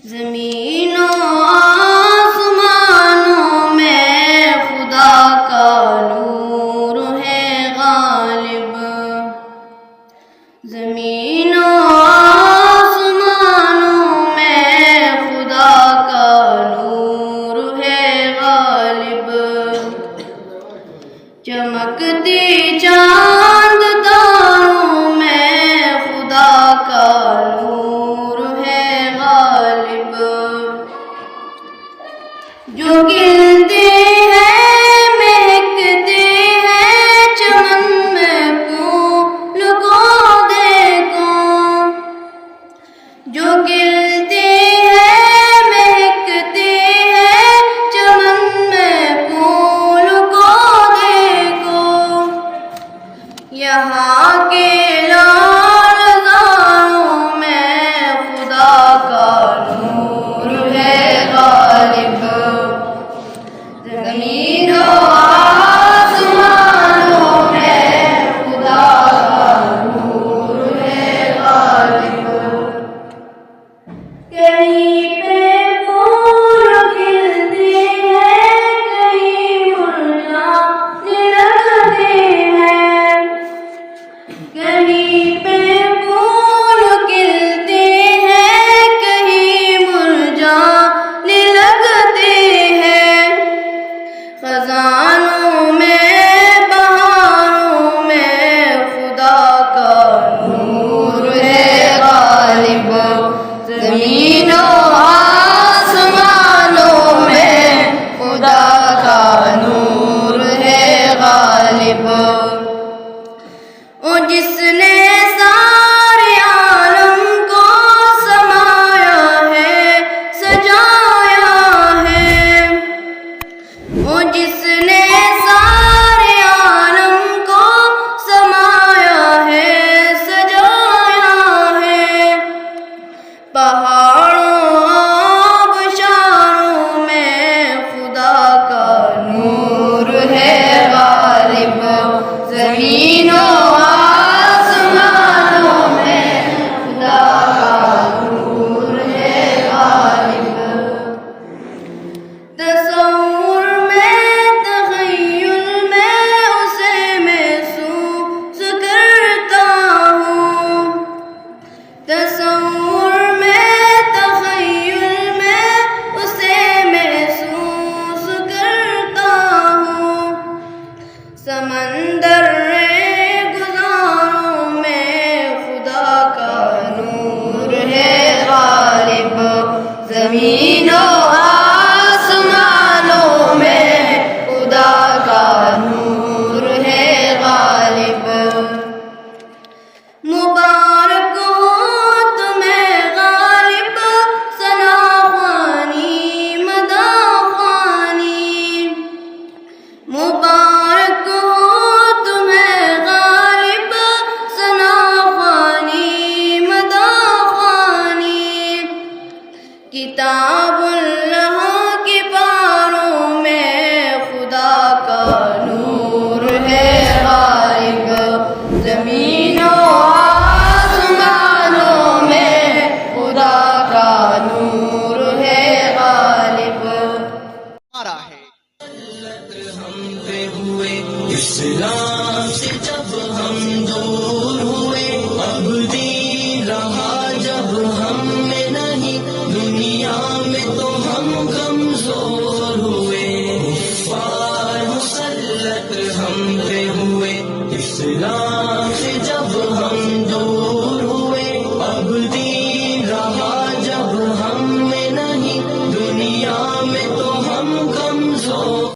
زمین و آسمانوں میں خدا کا نور ہے غالب، زمین و آسمانوں میں خدا کا نور ہے غالب، چمکتی چاند تاروں میں خدا کا نور ہے غالب، جو گرتے ہیں مہکتے ہیں چمن میں پھول کو دیکھو، جو گرتے ہیں مہکتے ہیں چمن میں پھول کو دیکھو، یہاں کے لال زاروں میں خدا کا نور ہے غالب، زمین و آسمانوں میں خدا کا نور ہے غالب، کہیں پہ پھول کھلتے ہیں کہیں مرجھانے لگتے ہیں، کہیں پہ پھول کھلتے ہیں کہیں مرجھانے لگتے ہیں، خزانوں میں بہاروں میں خدا کا نور ہے غالب، زمین و آسمانوں میں خدا کا نور ہے غالب، وہ جس نے سارے عالم کو سمایا ہے سجایا ہے، وہ جس نے سارے عالم کو سمایا ہے سجایا ہے، پہاڑوں آبشاروں میں خدا کا نور ہے غالب، زمین و آسمانوں میں خدا کا نور ہے غالب، تصور میں تخیل میں اسے محسوس کرتا ہوں، تصور میں تخیل میں اسے محسوس کرتا ہوں، سمندر گزاروں میں خدا کا نور ہے غالب، زمین و آسمانوں میں خدا کا نور ہے غالب، مبارک ہو تمہیں غالب ثنا خوانی مدح خوانی، مبارک ہو تمہیں غالب ثنا خوانی مدح خوانی، کتاب اللہ کی پاروں میں خدا کا نور ہے غالب، زمین و آسمانوں میں خدا کا نور ہے غالب، ہمارا ہے ہم پہ ہوئے اسلام سے جب ہم دور ہوئے، اب دین رہا جب ہم میں نہیں، دنیا میں تو ہم کمزور ہوئے، کفار مسلط ہم پہ ہوئے اسلام سے